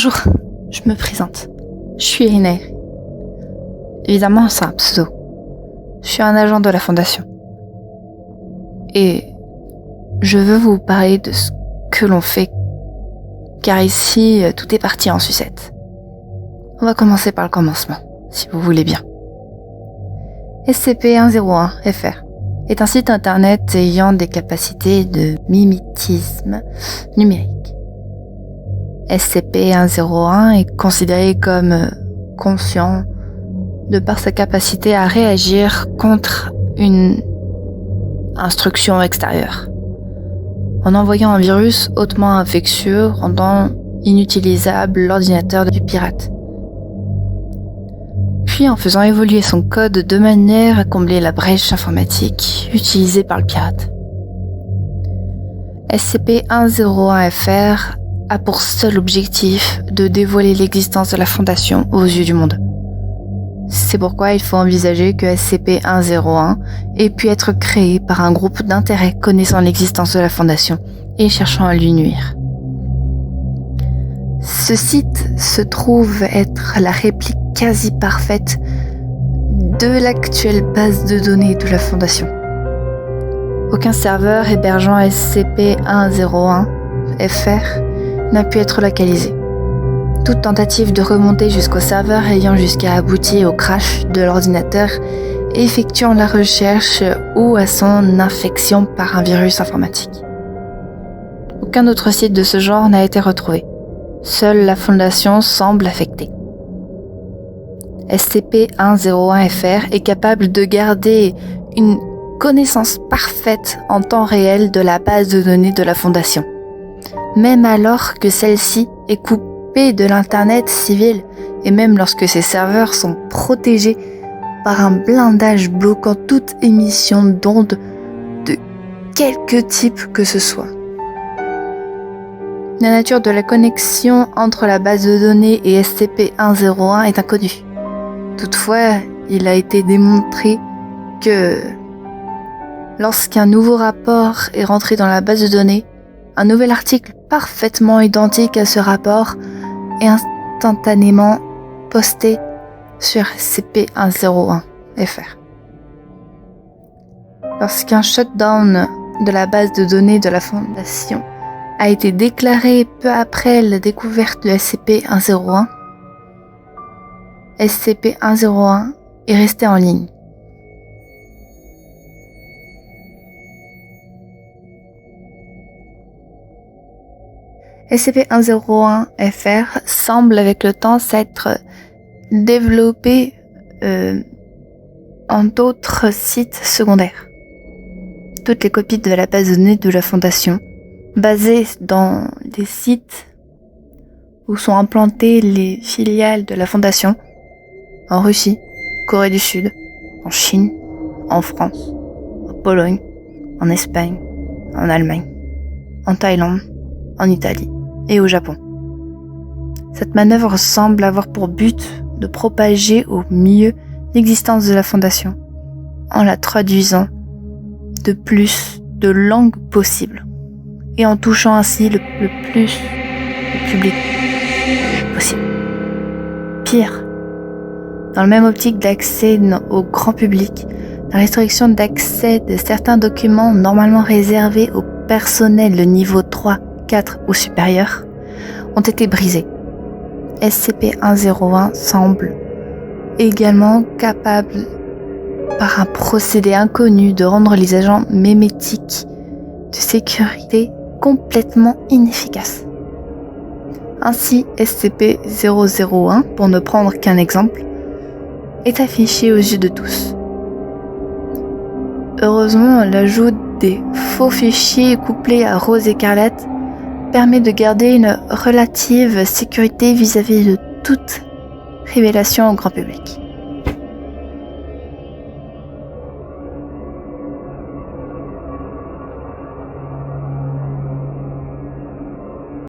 Bonjour, je me présente. Je suis Inair. Évidemment, c'est un pseudo. Je suis un agent de la Fondation. Et je veux vous parler de ce que l'on fait, car ici, tout est parti en sucette. On va commencer par le commencement, si vous voulez bien. SCP-101-FR est un site internet ayant des capacités de mimétisme numérique. SCP-101 est considéré comme conscient de par sa capacité à réagir contre une instruction extérieure, en envoyant un virus hautement infectieux rendant inutilisable l'ordinateur du pirate, puis en faisant évoluer son code de manière à combler la brèche informatique utilisée par le pirate. SCP-101-FR a pour seul objectif de dévoiler l'existence de la Fondation aux yeux du monde. C'est pourquoi il faut envisager que SCP-101 ait pu être créé par un groupe d'intérêt connaissant l'existence de la Fondation et cherchant à lui nuire. Ce site se trouve être la réplique quasi parfaite de l'actuelle base de données de la Fondation. Aucun serveur hébergeant SCP-101-FR n'a pu être localisé. Toute tentative de remonter jusqu'au serveur ayant jusqu'à aboutir au crash de l'ordinateur effectuant la recherche ou à son infection par un virus informatique. Aucun autre site de ce genre n'a été retrouvé. Seule la Fondation semble affectée. SCP-101-FR est capable de garder une connaissance parfaite en temps réel de la base de données de la Fondation, même alors que celle-ci est coupée de l'Internet civil et même lorsque ses serveurs sont protégés par un blindage bloquant toute émission d'ondes de quelque type que ce soit. La nature de la connexion entre la base de données et SCP-101 est inconnue. Toutefois, il a été démontré que lorsqu'un nouveau rapport est rentré dans la base de données, un nouvel article parfaitement identique à ce rapport est instantanément posté sur SCP-101-FR. Lorsqu'un shutdown de la base de données de la Fondation a été déclaré peu après la découverte de SCP-101, SCP-101 est resté en ligne. SCP-101-FR semble avec le temps s'être développé en d'autres sites secondaires. Toutes les copies de la base de données de la Fondation, basées dans des sites où sont implantées les filiales de la Fondation, en Russie, Corée du Sud, en Chine, en France, en Pologne, en Espagne, en Allemagne, en Thaïlande, en Italie et au Japon. Cette manœuvre semble avoir pour but de propager au mieux l'existence de la Fondation en la traduisant de plus de langues possibles et en touchant ainsi le plus de public possible. Pire, dans le même optique d'accès au grand public, la restriction d'accès de certains documents normalement réservés au personnel de niveau 3, 4 ou supérieur ont été brisés. SCP-101 semble également capable, par un procédé inconnu, de rendre les agents mémétiques de sécurité complètement inefficaces. Ainsi, SCP-001, pour ne prendre qu'un exemple, est affiché aux yeux de tous. Heureusement, l'ajout des faux fichiers couplés à Rose Écarlate permet de garder une relative sécurité vis-à-vis de toute révélation au grand public.